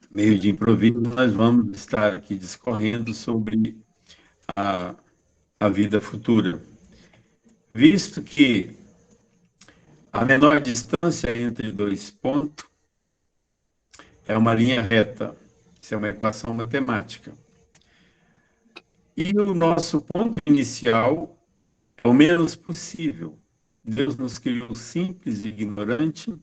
meio de improviso, nós vamos estar aqui discorrendo sobre a, a vida futura. Visto que a menor distância entre dois pontos é uma linha reta, isso é uma equação matemática. E o nosso ponto inicial é o menos possível. Deus nos criou simples e ignorante,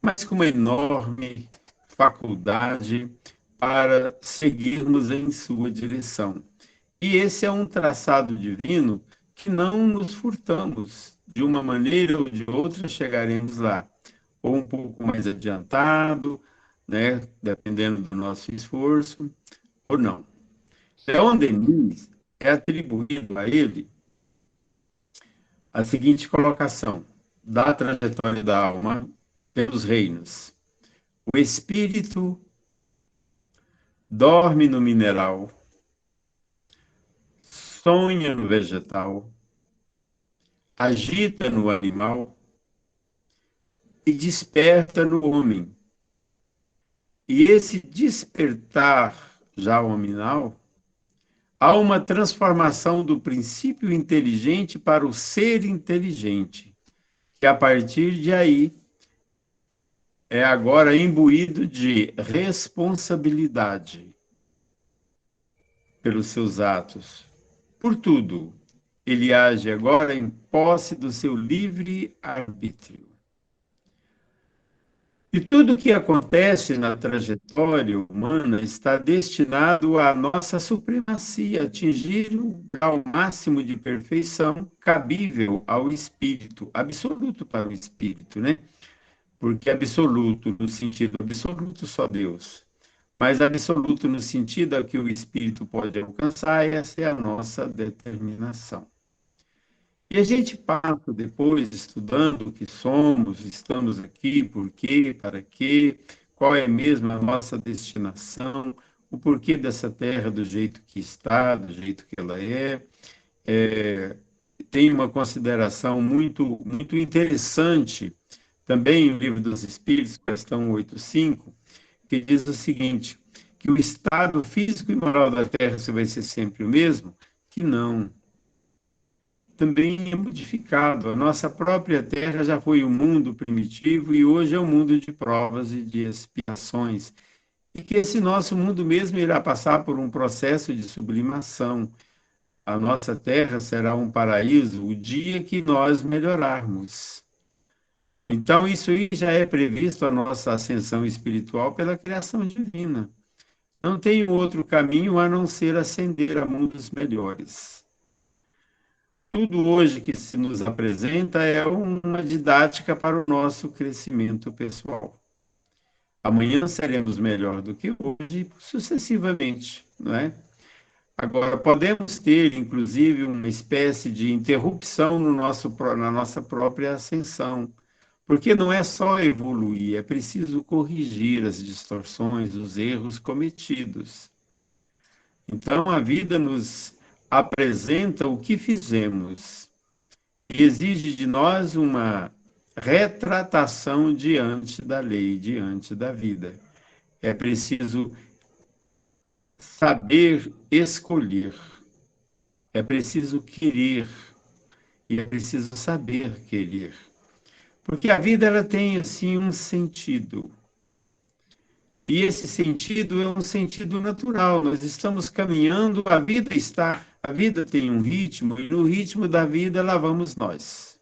mas com uma enorme faculdade para seguirmos em sua direção. E esse é um traçado divino que não nos furtamos. De uma maneira ou de outra chegaremos lá, ou um pouco mais adiantado, né, dependendo do nosso esforço, ou não. Leon Denis é atribuído a ele a seguinte colocação da trajetória da alma pelos reinos. O espírito dorme no mineral, sonha no vegetal, agita no animal e desperta no homem. E esse despertar já hominal, há uma transformação do princípio inteligente para o ser inteligente, que a partir de aí é agora imbuído de responsabilidade pelos seus atos. Por tudo, ele age agora em posse do seu livre arbítrio. E tudo o que acontece na trajetória humana está destinado à nossa supremacia, atingir o grau máximo de perfeição cabível ao espírito, absoluto para o espírito, né? Porque absoluto, no sentido absoluto, só Deus. Mas absoluto no sentido a que o espírito pode alcançar, essa é a nossa determinação. E a gente passa depois estudando o que somos, estamos aqui, por quê, para quê, qual é mesmo a nossa destinação, o porquê dessa terra do jeito que está, do jeito que ela é. Tem uma consideração muito interessante, também no Livro dos Espíritos, questão 85, que diz o seguinte, que o estado físico e moral da Terra se vai ser sempre o mesmo, que não, também é modificado. A nossa própria Terra já foi um mundo primitivo e hoje é um mundo de provas e de expiações. E que esse nosso mundo mesmo irá passar por um processo de sublimação. A nossa Terra será um paraíso o dia que nós melhorarmos. Então, isso aí já é previsto a nossa ascensão espiritual pela criação divina. Não tem outro caminho a não ser ascender a mundos melhores. Tudo hoje que se nos apresenta é uma didática para o nosso crescimento pessoal. Amanhã seremos melhor do que hoje, sucessivamente, não é? Agora, podemos ter, inclusive, uma espécie de interrupção no na nossa própria ascensão, porque não é só evoluir, é preciso corrigir as distorções, os erros cometidos. Então, a vida nos apresenta o que fizemos e exige de nós uma retratação diante da lei, diante da vida. É preciso saber escolher, é preciso querer e é preciso saber querer. Porque a vida ela tem assim um sentido. E esse sentido é um sentido natural. Nós estamos caminhando, a vida tem um ritmo e no ritmo da vida lá vamos nós.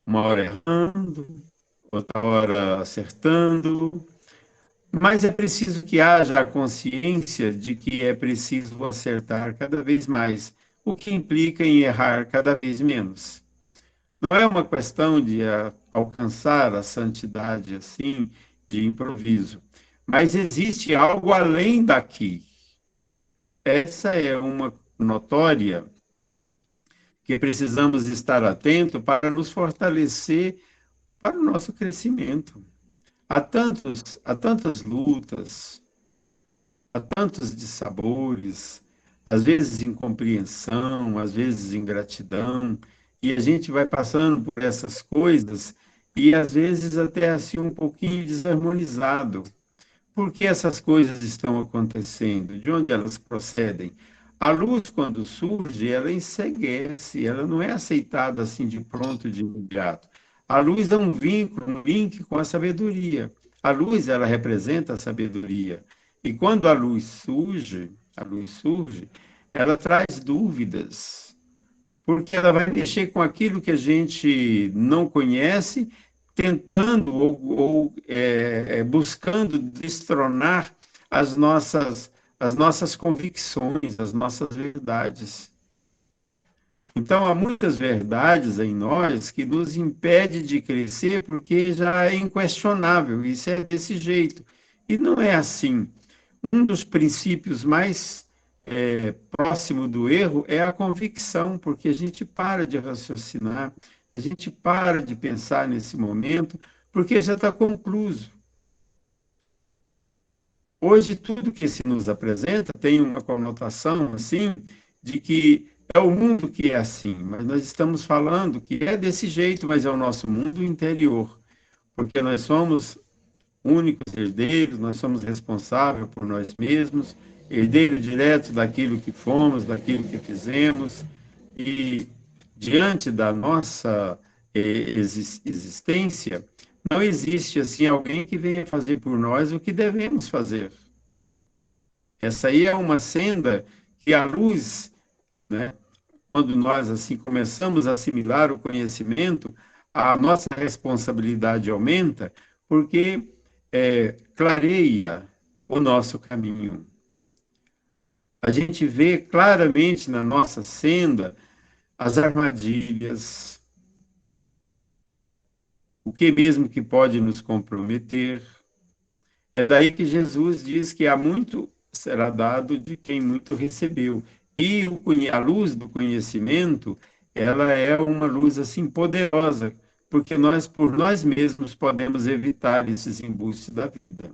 Uma hora errando, outra hora acertando, mas é preciso que haja a consciência de que é preciso acertar cada vez mais, o que implica em errar cada vez menos. Não é uma questão de alcançar a santidade assim, de improviso, mas existe algo além daqui. Essa é uma notória que precisamos estar atento para nos fortalecer para o nosso crescimento. Há tantas lutas, há tantos dissabores, às vezes incompreensão, às vezes ingratidão, e a gente vai passando por essas coisas e às vezes até assim um pouquinho desarmonizado, por que essas coisas estão acontecendo, de onde elas procedem. A luz, quando surge, ela enceguece, ela não é aceitada assim de pronto, de imediato. A luz é um vínculo, um link com a sabedoria. A luz, ela representa a sabedoria. E quando a luz surge, ela traz dúvidas, porque ela vai mexer com aquilo que a gente não conhece, tentando ou buscando destronar as nossas convicções, as nossas verdades. Então, há muitas verdades em nós que nos impedem de crescer, porque já é inquestionável, isso é desse jeito. E não é assim. Um dos princípios mais próximo do erro é a convicção, porque a gente para de raciocinar, a gente para de pensar nesse momento, porque já está concluso. Hoje, tudo que se nos apresenta tem uma conotação, assim, de que é o mundo que é assim, mas nós estamos falando que é desse jeito, mas é o nosso mundo interior, porque nós somos únicos herdeiros, nós somos responsáveis por nós mesmos, herdeiro direto daquilo que fomos, daquilo que fizemos, e diante da nossa existência, não existe assim alguém que venha fazer por nós o que devemos fazer. Essa aí é uma senda que a luz, né, quando nós assim começamos a assimilar o conhecimento, a nossa responsabilidade aumenta, porque clareia o nosso caminho. A gente vê claramente na nossa senda as armadilhas, o que mesmo que pode nos comprometer. É daí que Jesus diz que há muito será dado de quem muito recebeu. E a luz do conhecimento, ela é uma luz assim poderosa, porque nós, por nós mesmos, podemos evitar esses embustes da vida.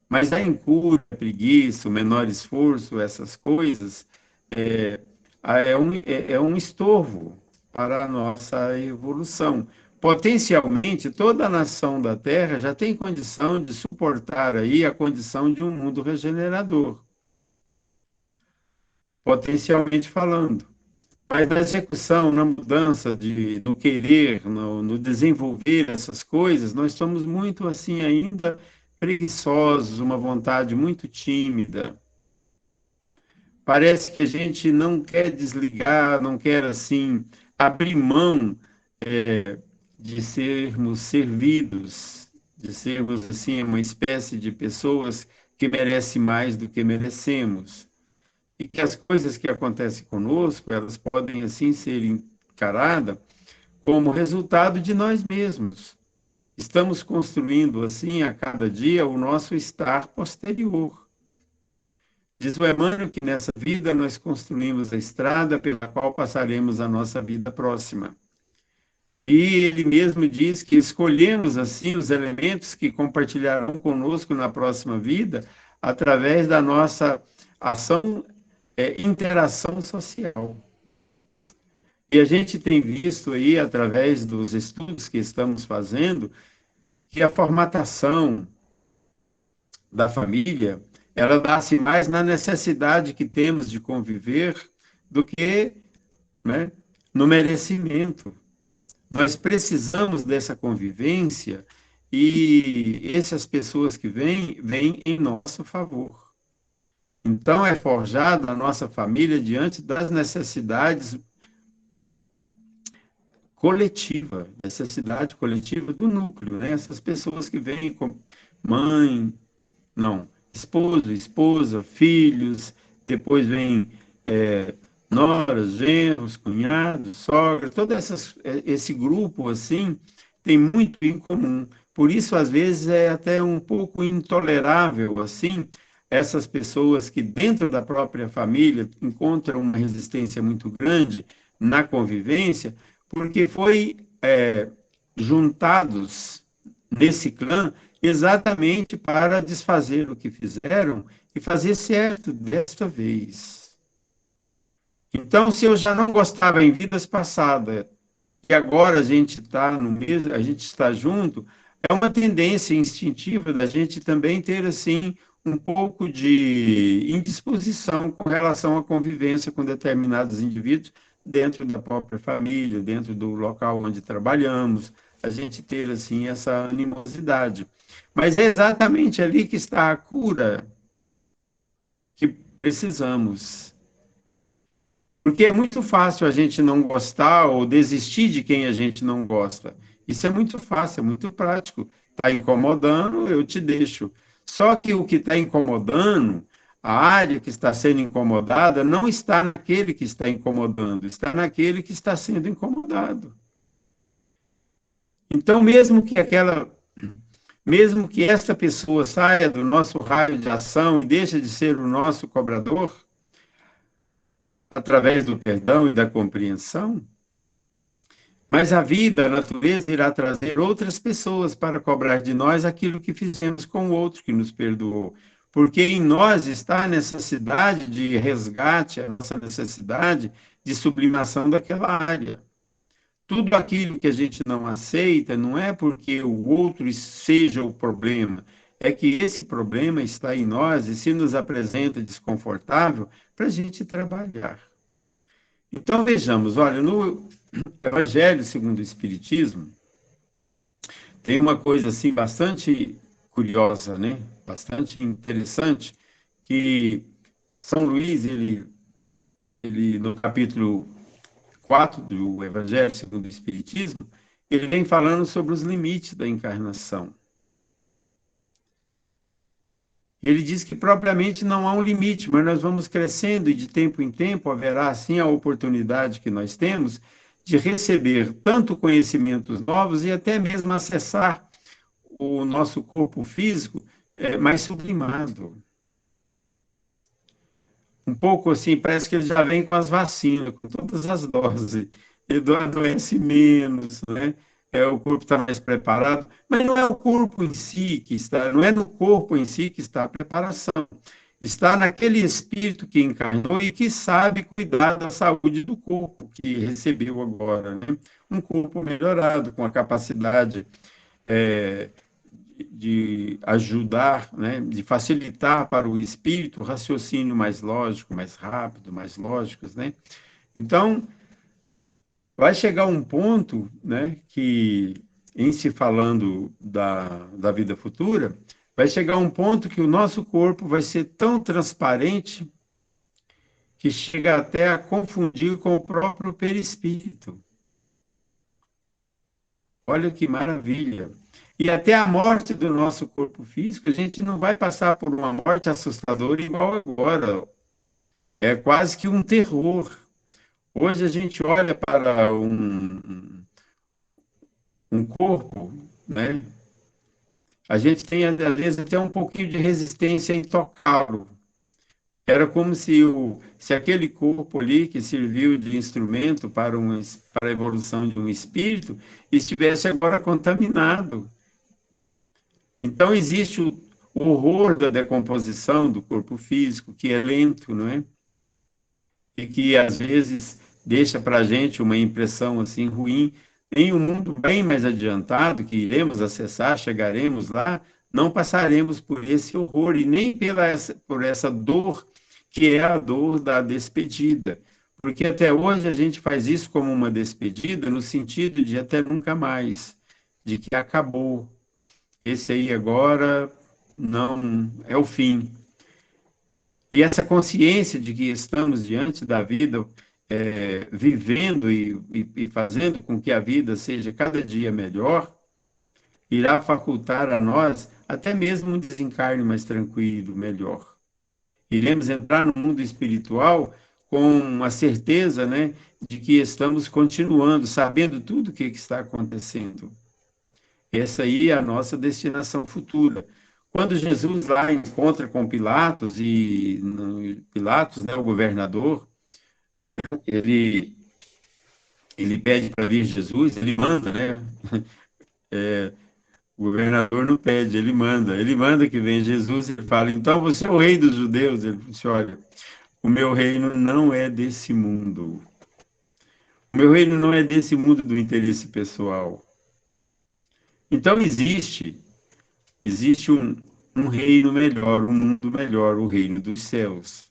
Mas a incúria, a preguiça, o menor esforço, essas coisas, é, é um estorvo para a nossa evolução. Potencialmente, toda a nação da Terra já tem condição de suportar aí a condição de um mundo regenerador, potencialmente falando. Mas na execução, na mudança do querer, no desenvolver essas coisas, nós somos muito assim ainda preguiçosos, uma vontade muito tímida. Parece que a gente não quer desligar, não quer assim abrir mão de sermos servidos, de sermos assim uma espécie de pessoas que merecem mais do que merecemos. E que as coisas que acontecem conosco, elas podem assim ser encaradas como resultado de nós mesmos. Estamos construindo assim a cada dia o nosso estar posterior. Diz o Emmanuel que nessa vida nós construímos a estrada pela qual passaremos a nossa vida próxima. E ele mesmo diz que escolhemos assim os elementos que compartilharão conosco na próxima vida através da nossa ação, interação social. E a gente tem visto aí, através dos estudos que estamos fazendo, que a formatação da família, ela dá-se mais na necessidade que temos de conviver do que, né, no merecimento. Nós precisamos dessa convivência e essas pessoas que vêm em nosso favor. Então, é forjada a nossa família diante das necessidades coletiva, necessidade coletiva do núcleo, né? Essas pessoas que vêm com mãe, não, esposo, esposa, filhos, depois vem noras, genros, cunhados, sogra, esse grupo assim tem muito em comum. Por isso, às vezes, é até um pouco intolerável assim essas pessoas que dentro da própria família encontram uma resistência muito grande na convivência, porque foi juntados nesse clã exatamente para desfazer o que fizeram e fazer certo desta vez. Então, se eu já não gostava em vidas passadas, e agora a gente está no mesmo, a gente está junto, É uma tendência instintiva da gente também ter, assim, um pouco de indisposição com relação à convivência com determinados indivíduos dentro da própria família, dentro do local onde trabalhamos, a gente ter, assim, essa animosidade. Mas é exatamente ali que está a cura que precisamos. Porque é muito fácil a gente não gostar ou desistir de quem a gente não gosta. Isso é muito fácil, é muito prático. Está incomodando, eu te deixo. Só que o que está incomodando, a área que está sendo incomodada, não está naquele que está incomodando, está naquele que está sendo incomodado. Então, mesmo que essa pessoa saia do nosso raio de ação e deixe de ser o nosso cobrador, através do perdão e da compreensão, mas a vida, a natureza, irá trazer outras pessoas para cobrar de nós aquilo que fizemos com o outro que nos perdoou. Porque em nós está a necessidade de resgate, a nossa necessidade de sublimação daquela área. Tudo aquilo que a gente não aceita não é porque o outro seja o problema, é que esse problema está em nós e se nos apresenta desconfortável para a gente trabalhar. Então vejamos, olha, no Evangelho segundo o Espiritismo, tem uma coisa assim bastante curiosa, né? Bastante interessante, que São Luís, ele no capítulo 4 do Evangelho segundo o Espiritismo, ele vem falando sobre os limites da encarnação. Ele diz que propriamente não há um limite, mas nós vamos crescendo e de tempo em tempo haverá assim a oportunidade que nós temos de receber tanto conhecimentos novos e até mesmo acessar o nosso corpo físico mais sublimado. Um pouco assim, parece que ele já vem com as vacinas, com todas as doses. Ele adoece menos, né? O corpo está mais preparado, mas não é o corpo em si que está, não é no corpo em si que está a preparação. Está naquele espírito que encarnou e que sabe cuidar da saúde do corpo que recebeu agora, né? Um corpo melhorado, com a capacidade é, de ajudar, né, de facilitar para o espírito o raciocínio mais lógico, mais rápido, mais lógicos, né? Então, vai chegar um ponto, né, que, em se falando da vida futura, vai chegar um ponto que o nosso corpo vai ser tão transparente que chega até a confundir com o próprio perispírito. Olha que maravilha. E até a morte do nosso corpo físico, a gente não vai passar por uma morte assustadora igual agora. É quase que um terror. Hoje a gente olha para um corpo, né? A gente tem, às vezes, até um pouquinho de resistência em tocá-lo. Era como se aquele corpo ali, que serviu de instrumento para a evolução de um espírito, estivesse agora contaminado. Então, existe o horror da decomposição do corpo físico, que é lento, não é? E que, às vezes, deixa para a gente uma impressão assim ruim. Em um mundo bem mais adiantado, que iremos acessar, chegaremos lá, não passaremos por esse horror e nem por essa dor, que é a dor da despedida. Porque até hoje a gente faz isso como uma despedida, no sentido de até nunca mais, de que acabou. Esse aí agora não é o fim. E essa consciência de que estamos diante da vida, vivendo e fazendo com que a vida seja cada dia melhor, irá facultar a nós até mesmo um desencarne mais tranquilo, melhor. Iremos entrar no mundo espiritual com a certeza, né, de que estamos continuando, sabendo tudo o que está acontecendo. Essa aí é a nossa destinação futura. Quando Jesus lá encontra com Pilatos, Pilatos, né, o governador, ele, ele pede para vir Jesus, ele manda, né? O governador não pede, ele manda que venha Jesus, ele fala, então você é o rei dos judeus, ele disse, olha, o meu reino não é desse mundo, o meu reino não é desse mundo do interesse pessoal, Então existe um reino melhor, um mundo melhor, o reino dos céus,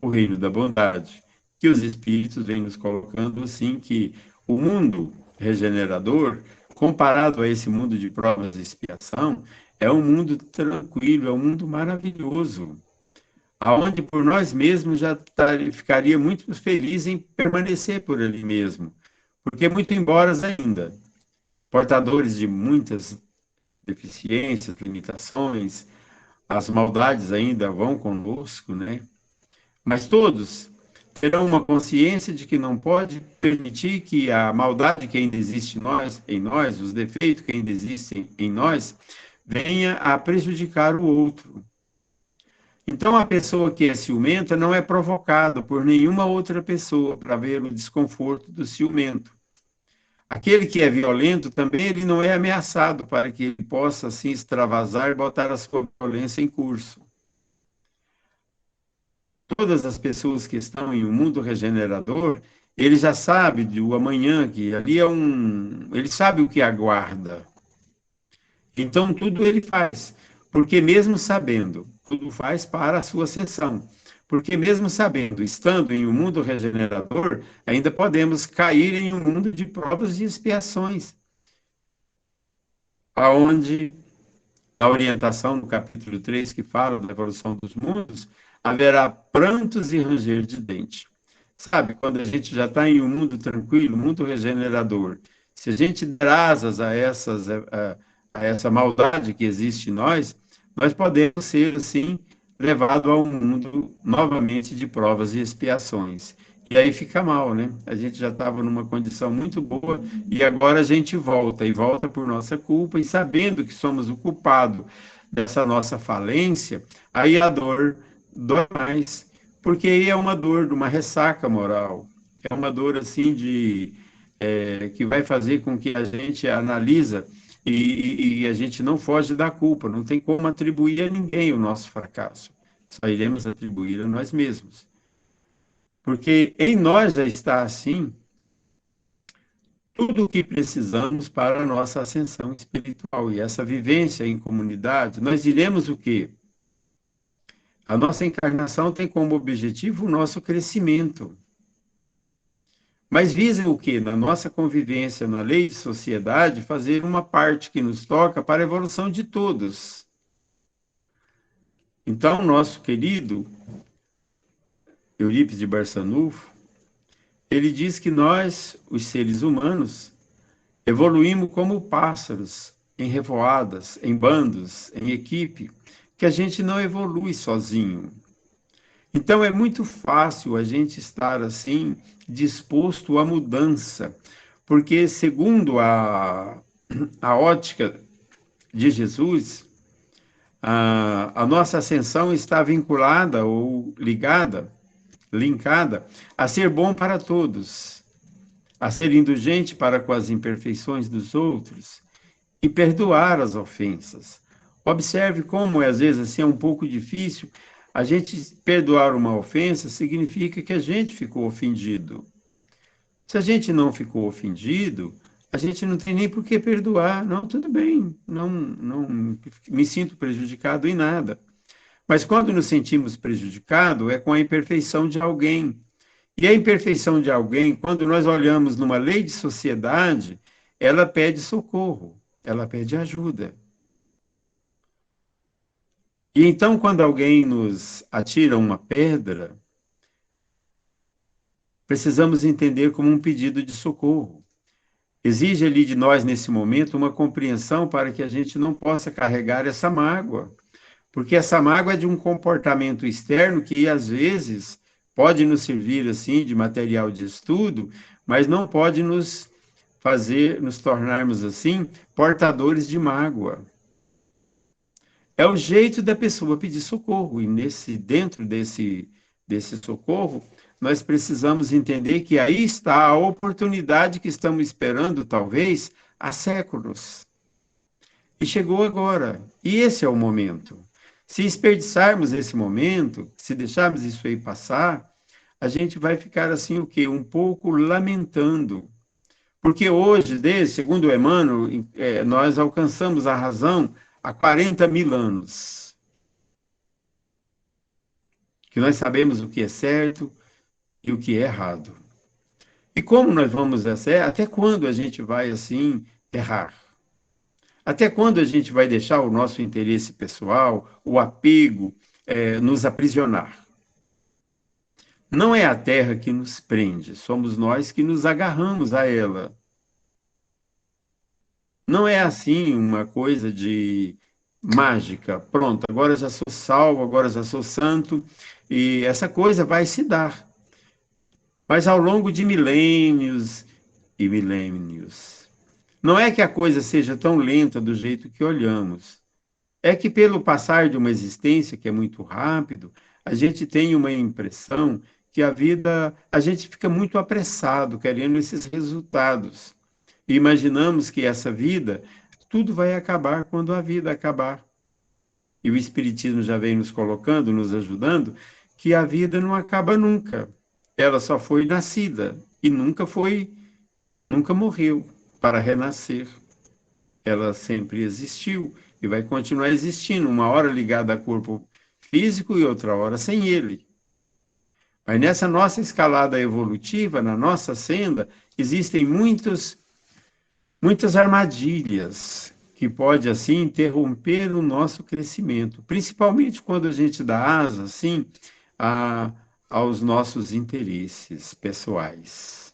o reino da bondade, que os Espíritos vêm nos colocando assim, que o mundo regenerador, comparado a esse mundo de provas e expiação, é um mundo tranquilo, é um mundo maravilhoso, aonde por nós mesmos já ficaria muito feliz em permanecer por ali mesmo, porque muito embora ainda, portadores de muitas deficiências, limitações, as maldades ainda vão conosco, né? Mas todos terão uma consciência de que não pode permitir que a maldade que ainda existe em nós, os defeitos que ainda existem em nós, venha a prejudicar o outro. Então, a pessoa que é ciumenta não é provocada por nenhuma outra pessoa para ver o desconforto do ciumento. Aquele que é violento também ele não é ameaçado para que ele possa assim extravasar e botar a sua violência em curso. Todas as pessoas que estão em um mundo regenerador, ele já sabe do amanhã, que ali é ele sabe o que aguarda. Então, tudo ele faz, porque mesmo sabendo, tudo faz para a sua ascensão. Porque mesmo sabendo, estando em um mundo regenerador, ainda podemos cair em um mundo de provas e expiações, aonde a orientação no capítulo 3, que fala da evolução dos mundos, haverá prantos e ranger de dente. Sabe, quando a gente já está em um mundo tranquilo, mundo regenerador, se a gente der asas a essa maldade que existe em nós, nós podemos ser, assim, levados a um mundo novamente de provas e expiações. E aí fica mal, né? A gente já estava numa condição muito boa e agora a gente volta, e volta por nossa culpa, e sabendo que somos o culpado dessa nossa falência, aí a dor dói mais, porque aí é uma dor de uma ressaca moral, é uma dor assim que vai fazer com que a gente analisa e a gente não foge da culpa, não tem como atribuir a ninguém o nosso fracasso, só iremos atribuir a nós mesmos. Porque em nós já está assim tudo o que precisamos para a nossa ascensão espiritual e essa vivência em comunidade, nós diremos o quê? A nossa encarnação tem como objetivo o nosso crescimento. Mas visa o quê? Na nossa convivência, na lei de sociedade, fazer uma parte que nos toca para a evolução de todos. Então, nosso querido Eurípides de Barçanufo, ele diz que nós, os seres humanos, evoluímos como pássaros, em revoadas, em bandos, em equipe, que a gente não evolui sozinho. Então é muito fácil a gente estar assim, disposto à mudança, porque segundo a ótica de Jesus, a nossa ascensão está vinculada ou ligada, linkada, a ser bom para todos, a ser indulgente para com as imperfeições dos outros e perdoar as ofensas. Observe como, às vezes, assim, é um pouco difícil. A gente perdoar uma ofensa significa que a gente ficou ofendido. Se a gente não ficou ofendido, a gente não tem nem por que perdoar. Não, tudo bem, não me sinto prejudicado em nada. Mas quando nos sentimos prejudicados, é com a imperfeição de alguém. E a imperfeição de alguém, quando nós olhamos numa lei de sociedade, ela pede socorro, ela pede ajuda. E então, quando alguém nos atira uma pedra, precisamos entender como um pedido de socorro. Exige ali de nós, nesse momento, uma compreensão para que a gente não possa carregar essa mágoa. Porque essa mágoa é de um comportamento externo que, às vezes, pode nos servir, assim, de material de estudo, mas não pode nos fazer, nos tornarmos, assim, portadores de mágoa. É o jeito da pessoa pedir socorro, e dentro desse socorro, nós precisamos entender que aí está a oportunidade que estamos esperando, talvez, há séculos. E chegou agora. E esse é o momento. Se desperdiçarmos esse momento, se deixarmos isso aí passar, a gente vai ficar assim o quê? Um pouco lamentando. Porque hoje, segundo Emmanuel, nós alcançamos a razão há 40 mil anos. Que nós sabemos o que é certo e o que é errado. E como nós vamos até quando a gente vai assim errar? Até quando a gente vai deixar o nosso interesse pessoal, o apego, nos aprisionar? Não é a terra que nos prende, somos nós que nos agarramos a ela. Não é assim uma coisa de mágica. Pronto, agora já sou salvo, agora já sou santo, e essa coisa vai se dar. Mas ao longo de milênios e milênios. Não é que a coisa seja tão lenta do jeito que olhamos. É que pelo passar de uma existência que é muito rápido, a gente tem uma impressão que a gente fica muito apressado, querendo esses resultados. E imaginamos que essa vida, tudo vai acabar quando a vida acabar. E o Espiritismo já vem nos colocando, nos ajudando, que a vida não acaba nunca. Ela só foi nascida e nunca morreu para renascer. Ela sempre existiu e vai continuar existindo, uma hora ligada a corpo físico e outra hora sem ele. Mas nessa nossa escalada evolutiva, na nossa senda, existem muitas armadilhas que pode assim interromper o nosso crescimento, principalmente quando a gente dá asa assim a, aos nossos interesses pessoais.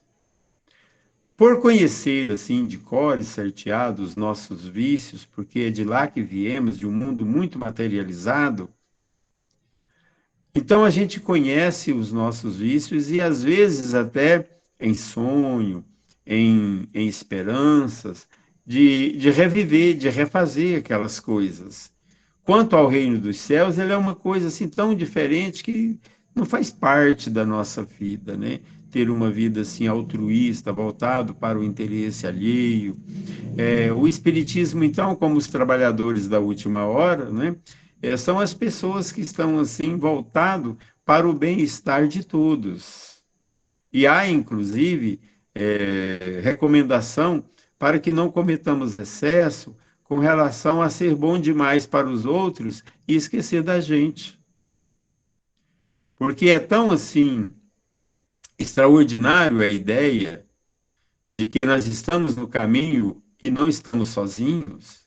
Por conhecer assim de cor e certeado os nossos vícios, porque é de lá que viemos, de um mundo muito materializado, então a gente conhece os nossos vícios e às vezes até em sonho, em esperanças, de reviver, de refazer aquelas coisas. Quanto ao reino dos céus, ele é uma coisa assim tão diferente que não faz parte da nossa vida, né? Ter uma vida assim altruísta, voltado para o interesse alheio. O espiritismo, então, como os trabalhadores da última hora, né? São as pessoas que estão assim voltado para o bem-estar de todos. E há, inclusive, recomendação para que não cometamos excesso com relação a ser bom demais para os outros e esquecer da gente. Porque é tão assim extraordinário a ideia de que nós estamos no caminho e não estamos sozinhos,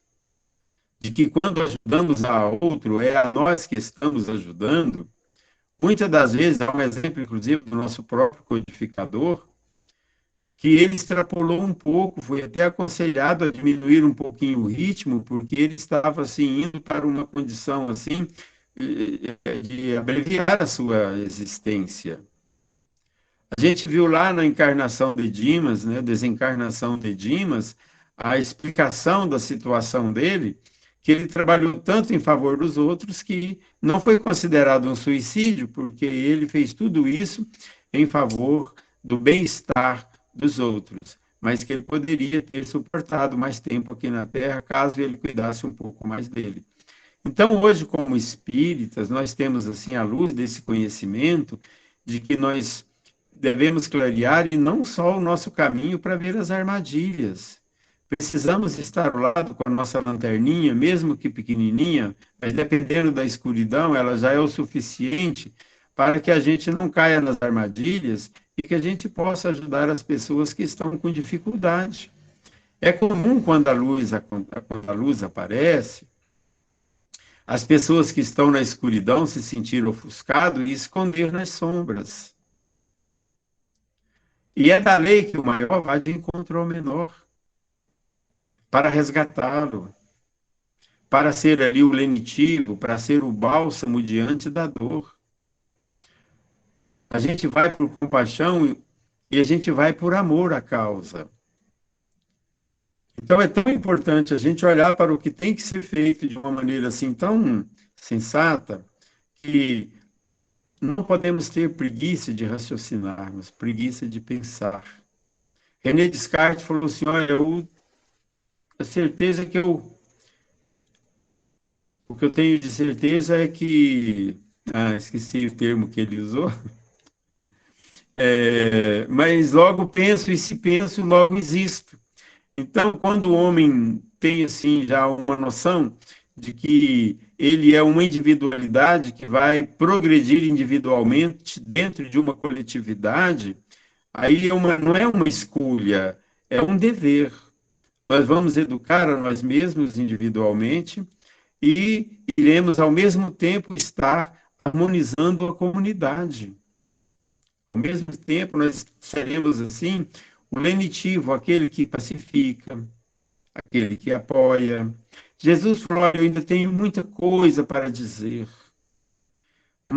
de que quando ajudamos a outro, é a nós que estamos ajudando. Muitas das vezes, há um exemplo, inclusive, do nosso próprio codificador, que ele extrapolou um pouco, foi até aconselhado a diminuir um pouquinho o ritmo, porque ele estava assim indo para uma condição assim de abreviar a sua existência. A gente viu lá na encarnação de Dimas, né, desencarnação de Dimas, a explicação da situação dele, que ele trabalhou tanto em favor dos outros que não foi considerado um suicídio, porque ele fez tudo isso em favor do bem-estar dos outros, mas que ele poderia ter suportado mais tempo aqui na Terra, caso ele cuidasse um pouco mais dele. Então, hoje, como espíritas, nós temos assim a luz desse conhecimento de que nós devemos clarear e não só o nosso caminho para ver as armadilhas. Precisamos estar ao lado com a nossa lanterninha, mesmo que pequenininha, mas dependendo da escuridão, ela já é o suficiente para que a gente não caia nas armadilhas e que a gente possa ajudar as pessoas que estão com dificuldade. É comum quando a luz aparece, as pessoas que estão na escuridão se sentir ofuscadas e esconder nas sombras. E é da lei que o maior vai de encontro ao menor, para resgatá-lo, para ser ali o lenitivo, para ser o bálsamo diante da dor. A gente vai por compaixão e a gente vai por amor à causa. Então é tão importante a gente olhar para o que tem que ser feito de uma maneira assim tão sensata que não podemos ter preguiça de raciocinarmos, preguiça de pensar. René Descartes falou assim, olha, a certeza que o que eu tenho de certeza é que, esqueci o termo que ele usou, Mas logo penso, e se penso, logo existo. Então, quando o homem tem assim já uma noção de que ele é uma individualidade que vai progredir individualmente dentro de uma coletividade, aí não é uma escolha, é um dever. Nós vamos educar a nós mesmos individualmente e iremos, ao mesmo tempo, estar harmonizando a comunidade. Ao mesmo tempo, nós seremos, assim, o lenitivo, aquele que pacifica, aquele que apoia. Jesus falou: eu ainda tenho muita coisa para dizer,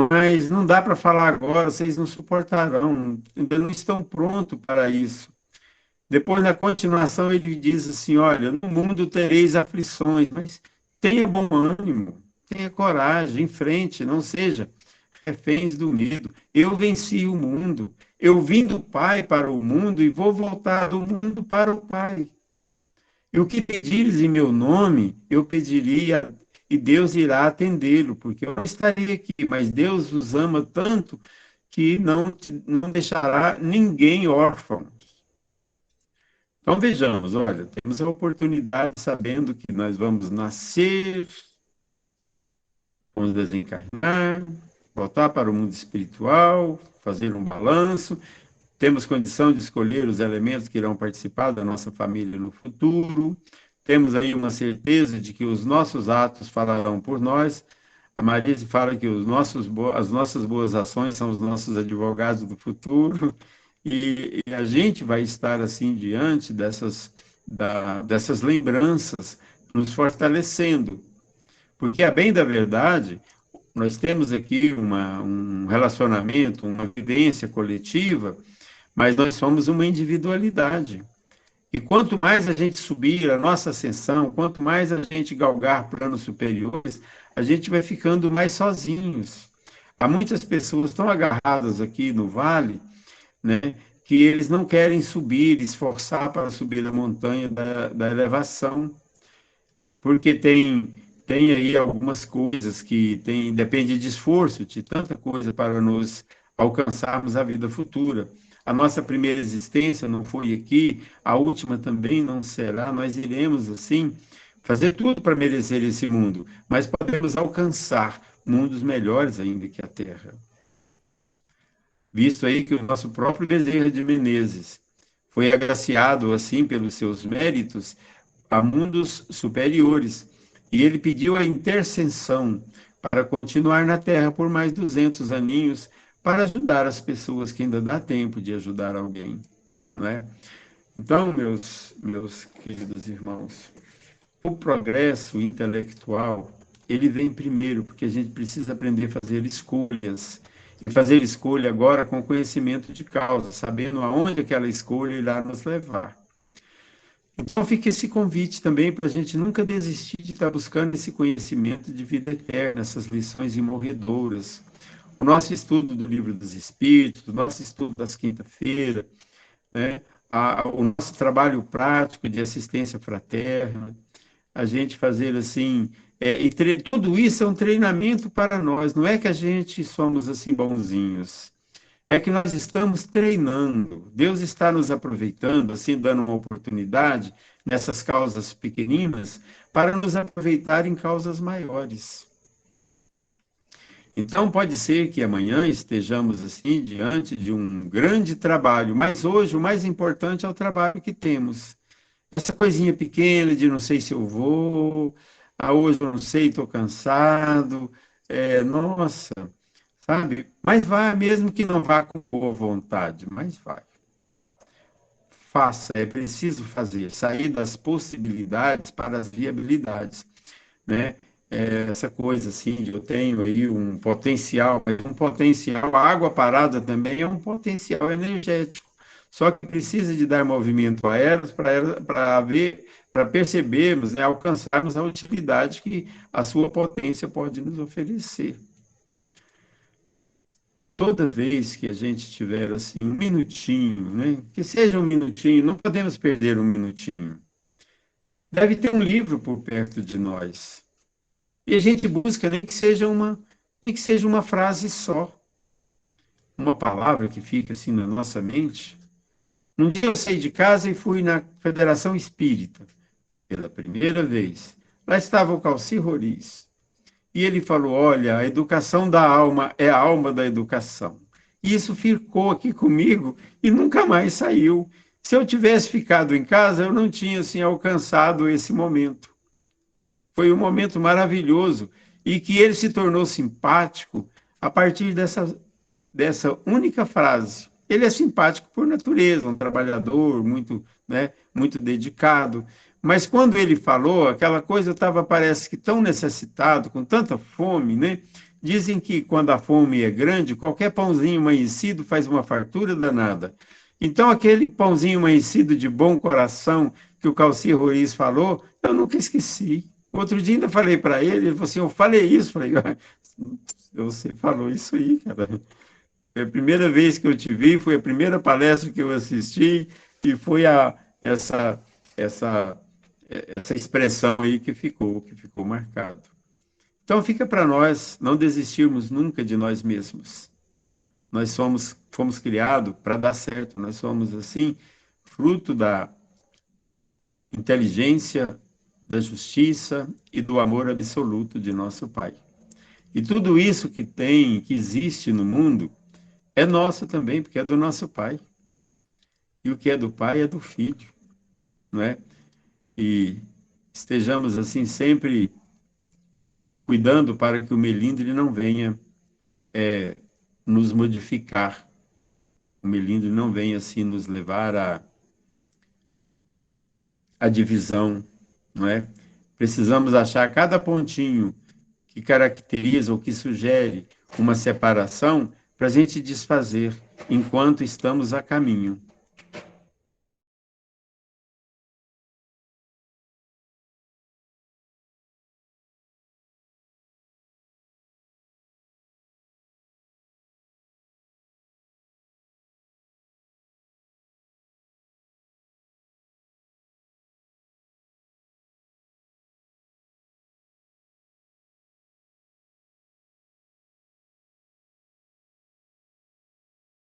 mas não dá para falar agora, vocês não suportarão, ainda não estão prontos para isso. Depois, na continuação, ele diz assim: olha, no mundo tereis aflições, mas tenha bom ânimo, tenha coragem, em frente, não seja reféns do medo. Eu venci o mundo, eu vim do Pai para o mundo e vou voltar do mundo para o Pai. E o que pedires em meu nome, eu pediria e Deus irá atendê-lo, porque eu não estarei aqui, mas Deus os ama tanto que não deixará ninguém órfão. Então vejamos, olha, temos a oportunidade, sabendo que nós vamos nascer, vamos desencarnar, voltar para o mundo espiritual, fazer um balanço, temos condição de escolher os elementos que irão participar da nossa família no futuro, temos aí uma certeza de que os nossos atos falarão por nós. A Marise fala que as nossas boas ações são os nossos advogados do futuro, e a gente vai estar assim diante dessas lembranças, nos fortalecendo. Porque, a bem da verdade, nós temos aqui um relacionamento, uma vivência coletiva, mas nós somos uma individualidade. E quanto mais a gente subir a nossa ascensão, quanto mais a gente galgar planos superiores, a gente vai ficando mais sozinhos. Há muitas pessoas tão agarradas aqui no vale, né, que eles não querem subir, esforçar para subir a montanha da elevação, porque tem aí algumas coisas que depende de esforço, de tanta coisa para nos alcançarmos a vida futura. A nossa primeira existência não foi aqui, a última também não será. Nós iremos, assim, fazer tudo para merecer esse mundo, mas podemos alcançar mundos melhores ainda que a Terra. Visto aí que o nosso próprio Bezerra de Menezes foi agraciado, assim, pelos seus méritos, a mundos superiores. E ele pediu a intercessão para continuar na Terra por mais 200 aninhos, para ajudar as pessoas que ainda dá tempo de ajudar alguém, não é? Então, meus queridos irmãos, o progresso intelectual, ele vem primeiro, porque a gente precisa aprender a fazer escolhas, e fazer escolha agora com conhecimento de causa, sabendo aonde aquela escolha irá nos levar. Então fica esse convite também para a gente nunca desistir de estar buscando esse conhecimento de vida eterna, essas lições imorredoras. O nosso estudo do Livro dos Espíritos, o nosso estudo das quinta-feiras, né? O nosso trabalho prático de assistência fraterna, a gente fazer assim, tudo isso é um treinamento para nós, não é que a gente somos assim bonzinhos, é que nós estamos treinando. Deus está nos aproveitando, assim, dando uma oportunidade nessas causas pequeninas para nos aproveitar em causas maiores. Então, pode ser que amanhã estejamos, assim, diante de um grande trabalho, mas hoje o mais importante é o trabalho que temos. Essa coisinha pequena de não sei se eu vou, hoje eu não sei, estou cansado, nossa, sabe? Mas vai, mesmo que não vá com boa vontade, mas vai. Faça, é preciso fazer, sair das possibilidades para as viabilidades, né? Essa coisa assim, eu tenho aí um potencial, mas um potencial, a água parada também é um potencial energético, só que precisa de dar movimento a elas para ver, para percebermos, né, alcançarmos a utilidade que a sua potência pode nos oferecer. Toda vez que a gente tiver assim um minutinho, né, que seja um minutinho, não podemos perder um minutinho. Deve ter um livro por perto de nós. E a gente busca nem que seja uma frase só. uma palavra que fica assim na nossa mente. Um dia eu saí de casa e fui na Federação Espírita, pela primeira vez. Lá estava o Calci Roriz. E ele falou: olha, a educação da alma é a alma da educação. E isso ficou aqui comigo e nunca mais saiu. Se eu tivesse ficado em casa, eu não tinha assim, alcançado esse momento. Foi um momento maravilhoso e que ele se tornou simpático a partir dessa única frase. Ele é simpático por natureza, um trabalhador muito, né, muito dedicado. Mas quando ele falou, aquela coisa estava, parece que, tão necessitado, com tanta fome, né? Dizem que quando a fome é grande, qualquer pãozinho amanhecido faz uma fartura danada. Então, aquele pãozinho amanhecido de bom coração que o Calci Roriz falou, eu nunca esqueci. Outro dia ainda falei para ele falou assim, eu falei isso, falei, você falou isso aí, cara. Foi a primeira vez que eu te vi, foi a primeira palestra que eu assisti, e foi essa, essa expressão aí que ficou marcado. Então fica para nós não desistirmos nunca de nós mesmos. Nós fomos criados para dar certo, nós somos assim, fruto da inteligência, da justiça e do amor absoluto de nosso Pai. E tudo isso que tem, que existe no mundo, é nosso também, porque é do nosso Pai. E o que é do Pai é do Filho, não é? E estejamos assim sempre cuidando para que o melindre não venha nos modificar, o melindre não venha assim nos levar à divisão, não é? Precisamos achar cada pontinho que caracteriza ou que sugere uma separação para a gente desfazer enquanto estamos a caminho.